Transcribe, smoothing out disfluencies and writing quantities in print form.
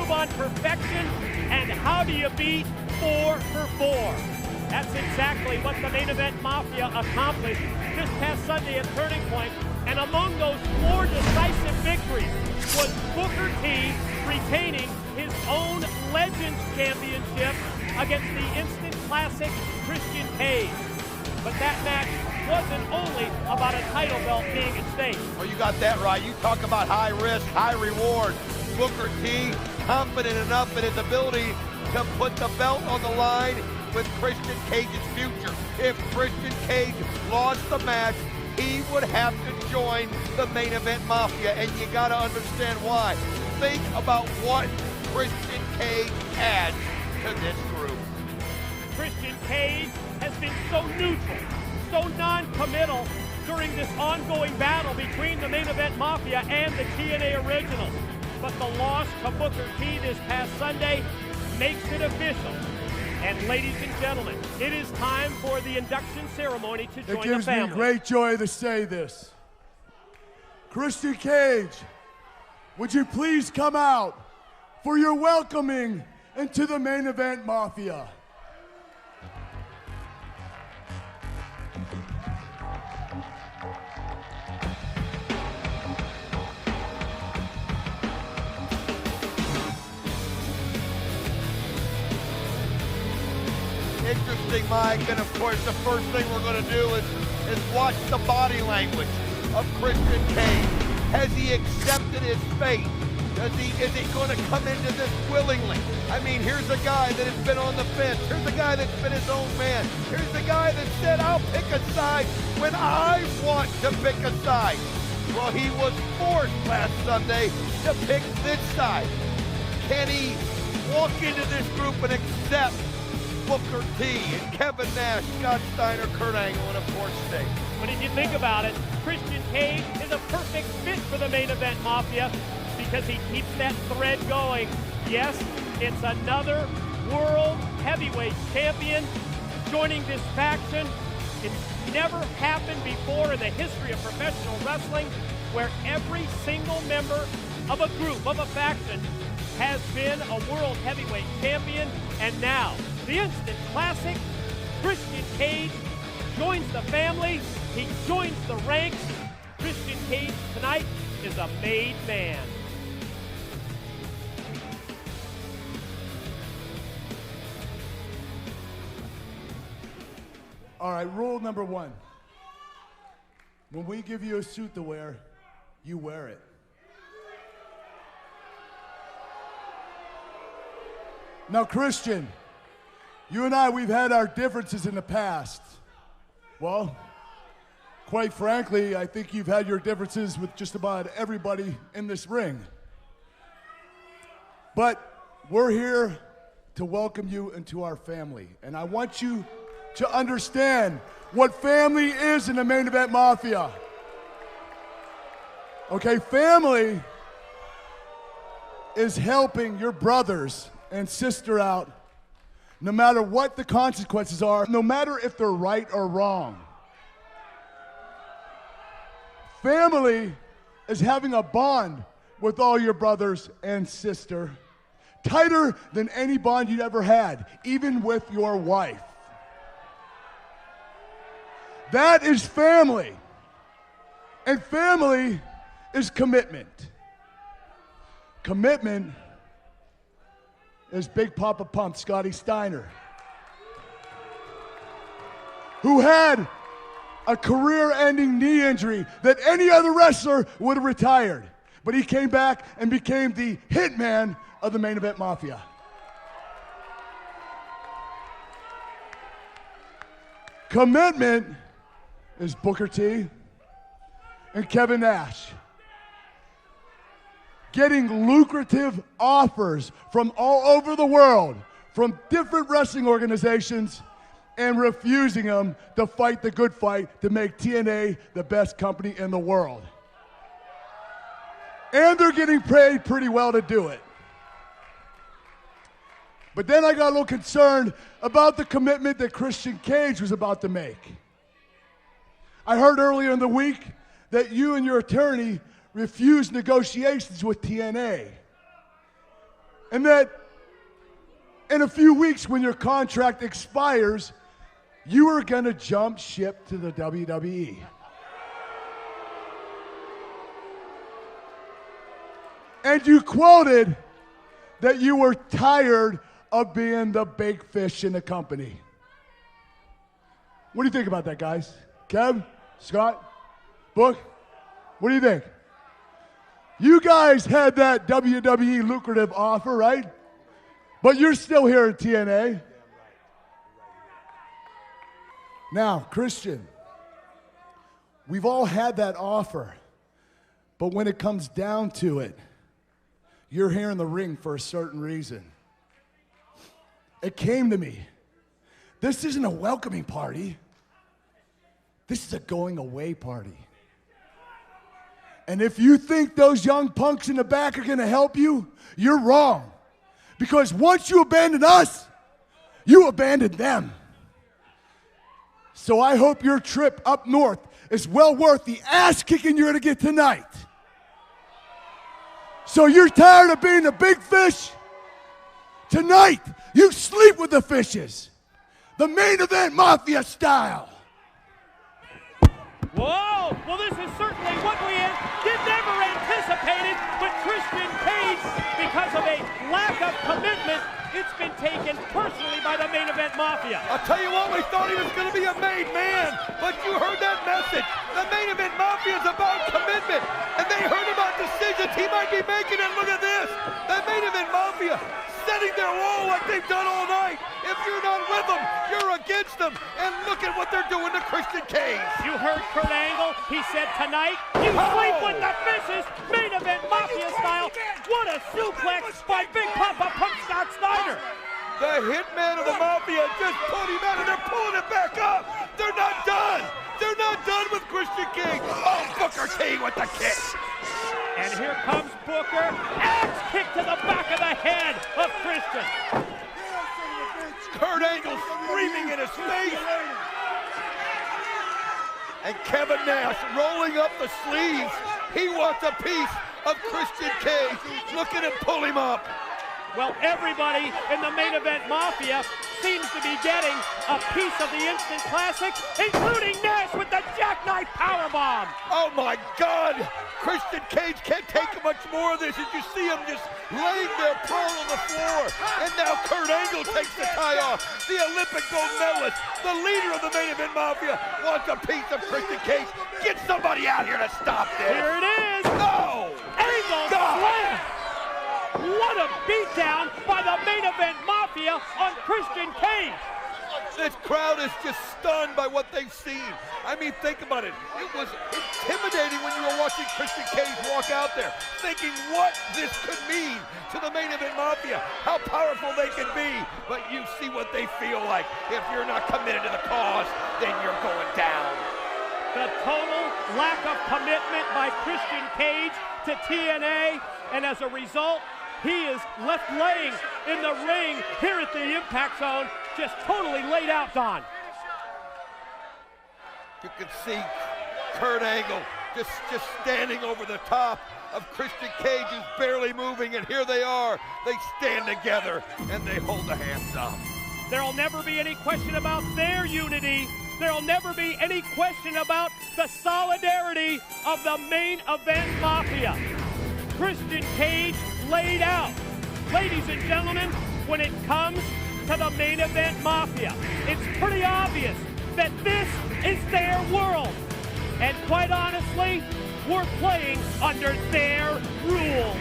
improve on perfection? And how do you beat 4 for 4? That's exactly what the Main Event Mafia accomplished this past Sunday at Turning Point. And among those 4 decisive victories was Booker T retaining his own Legends Championship against the instant classic Christian Cage. But that match wasn't only about a title belt being at stake. Well, you got that right. You talk about high risk, high reward. Booker T, confident enough in his ability to put the belt on the line with Christian Cage's future. If Christian Cage lost the match, he would have to join the Main Event Mafia, and you got to understand why. Think about what Christian Cage adds to this group. Christian Cage has been so neutral, so non-committal during this ongoing battle between the Main Event Mafia and the TNA Originals. But the loss to Booker T this past Sunday makes it official. And ladies and gentlemen, it is time for the induction ceremony to join the family. It gives me great joy to say this. Christian Cage, would you please come out for your welcoming into the Main Event Mafia? Interesting, Mike, and of course the first thing we're going to do is watch the body language of Christian Cage. Has he accepted his fate? Is he going to come into this willingly? I mean, here's a guy that has been on the fence. Here's a guy that's been his own man. Here's the guy that said, I'll pick a side when I want to pick a side. Well, he was forced last Sunday to pick this side. Can he walk into this group and accept Booker T and Kevin Nash, Scott Steiner, Kurt Angle, and of course Sting? But if you think about it, Christian Cage is a perfect fit for the Main Event Mafia because he keeps that thread going. Yes, it's another world heavyweight champion joining this faction. It's never happened before in the history of professional wrestling where every single member of a group, of a faction, has been a world heavyweight champion. And now, the instant classic, Christian Cage joins the family. He joins the ranks. Christian Cage tonight is a made man. All right, rule number 1. When we give you a suit to wear, you wear it. Now, Christian, you and I, we've had our differences in the past. Well, quite frankly, I think you've had your differences with just about everybody in this ring. But we're here to welcome you into our family. And I want you to understand what family is in the Main Event Mafia. Okay, family is helping your brothers and sister out no matter what the consequences are, no matter if they're right or wrong. Family is having a bond with all your brothers and sister, tighter than any bond you'd ever had, even with your wife. That is family. And family is commitment. Commitment is Big Papa Pump, Scotty Steiner, who had a career-ending knee injury that any other wrestler would have retired. But he came back and became the hitman of the Main Event Mafia. Commitment is Booker T and Kevin Nash, getting lucrative offers from all over the world, from different wrestling organizations, and refusing them to fight the good fight to make TNA the best company in the world. And they're getting paid pretty well to do it. But then I got a little concerned about the commitment that Christian Cage was about to make. I heard earlier in the week that you and your attorney refused negotiations with TNA. And that in a few weeks when your contract expires, you are going to jump ship to the WWE. And you quoted that you were tired of being the big fish in the company. What do you think about that, guys? Kev, Scott, Book, what do you think? You guys had that WWE lucrative offer, right? But you're still here at TNA. Now, Christian, we've all had that offer, but when it comes down to it, you're here in the ring for a certain reason. It came to me. This isn't a welcoming party. This is a going away party. And if you think those young punks in the back are going to help you, you're wrong. Because once you abandon us, you abandoned them. So I hope your trip up north is well worth the ass kicking you're going to get tonight. So you're tired of being a big fish? Tonight, you sleep with the fishes. The Main Event Mafia style. Whoa! Well, this is certainly what we never anticipated, but Christian Cage, because of a lack of commitment, it's been taken personally by the Main Event Mafia. I'll tell you what, we thought he was going to be a made man, but you heard that message. The Main Event Mafia is about commitment, and they heard about decisions he might be making, and look at this. The Main Event Mafia setting their role like they've done all night. If you're not with them, you're against them, and look at what they're doing to Christian Cage. You heard Kurt Angle. He said tonight, you sleep with the fishes, Main Event Mafia style. What a suplex by Big Papa Punk Scott Steiner. The hitman of the Mafia just put him out, and they're pulling it back up. They're not done. They're not done with Christian Cage. Oh, Booker T with the kick. And here comes Booker. Axe kick to the back of the head of Christian. Kurt Angle screaming in his face. And Kevin Nash rolling up the sleeves. He wants a piece of Christian Cage. Look at him pull him up. Well, everybody in the Main Event Mafia seems to be getting a piece of the Instant Classic, including Nash with the jackknife powerbomb. Oh my God! Christian Cage can't take much more of this. As you see him just laying there prone on the floor. And now Kurt Angle takes the tie off. The Olympic gold medalist, the leader of the Main Event Mafia, wants a piece of Christian Cage. Get somebody out here to stop this. Here it is. No! Angle slam. What a beatdown by the Main Event Mafia on Christian Cage. This crowd is just stunned by what they've seen. I mean, think about it. It was intimidating when you were watching Christian Cage walk out there, thinking what this could mean to the Main Event Mafia, how powerful they can be. But you see what they feel like. If you're not committed to the cause, then you're going down. The total lack of commitment by Christian Cage to TNA, and as a result, he is left laying in the ring here at the Impact Zone, just totally laid out, Don. You can see Kurt Angle just standing over the top of Christian Cage, who's barely moving, and here they are. They stand together, and they hold the hands up. There'll never be any question about their unity. There'll never be any question about the solidarity of the Main Event Mafia. Christian Cage laid out. Ladies and gentlemen, when it comes to the Main Event Mafia, it's pretty obvious that this is their world. And quite honestly, we're playing under their rules.